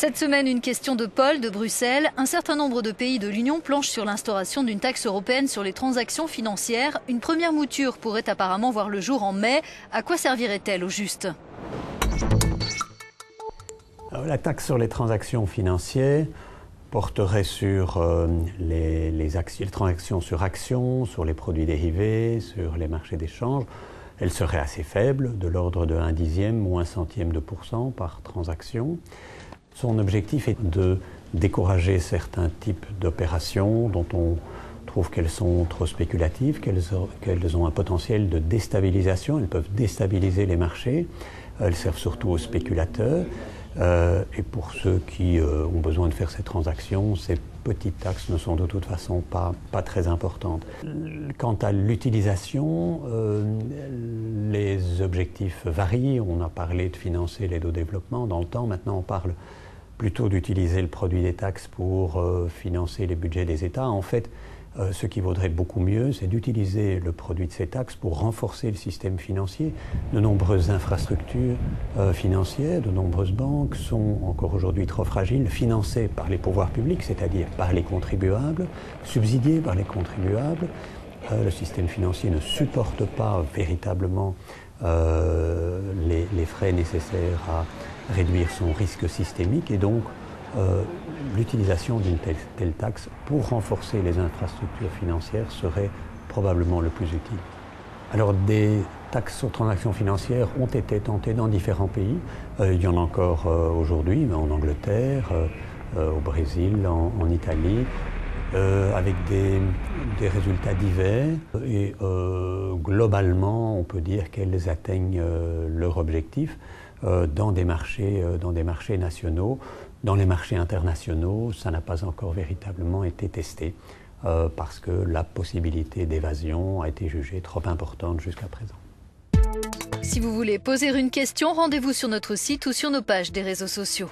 Cette semaine, une question de Paul de Bruxelles. Un certain nombre de pays de l'Union planchent sur l'instauration d'une taxe européenne sur les transactions financières. Une première mouture pourrait apparemment voir le jour en mai. À quoi servirait-elle au juste ? La taxe sur les transactions financières porterait sur les transactions sur actions, sur les produits dérivés, sur les marchés d'échange. Elle serait assez faible, de l'ordre de 1/10 ou 1/100 de % par transaction. Son objectif est de décourager certains types d'opérations dont on trouve qu'elles sont trop spéculatives, qu'elles ont un potentiel de déstabilisation. Elles peuvent déstabiliser les marchés. Elles servent surtout aux spéculateurs. Et pour ceux qui ont besoin de faire ces transactions, ces petites taxes ne sont de toute façon pas très importantes. Quant à l'utilisation, les objectifs varient. On a parlé de financer l'aide au développement dans le temps. Maintenant, on parle plutôt d'utiliser le produit des taxes pour financer les budgets des États. En fait, ce qui vaudrait beaucoup mieux, c'est d'utiliser le produit de ces taxes pour renforcer le système financier. De nombreuses infrastructures financières, de nombreuses banques sont encore aujourd'hui trop fragiles, financées par les pouvoirs publics, c'est-à-dire par les contribuables, subsidiées par les contribuables. Le système financier ne supporte pas véritablement les frais nécessaires à réduire son risque systémique et donc l'utilisation d'une telle taxe pour renforcer les infrastructures financières serait probablement le plus utile. Alors des taxes sur transactions financières ont été tentées dans différents pays. Il y en a encore aujourd'hui, en Angleterre, au Brésil, en Italie, avec des résultats divers. Et globalement, on peut dire qu'elles atteignent leur objectif dans des marchés nationaux. Dans les marchés internationaux, ça n'a pas encore véritablement été testé parce que la possibilité d'évasion a été jugée trop importante jusqu'à présent. Si vous voulez poser une question, rendez-vous sur notre site ou sur nos pages des réseaux sociaux.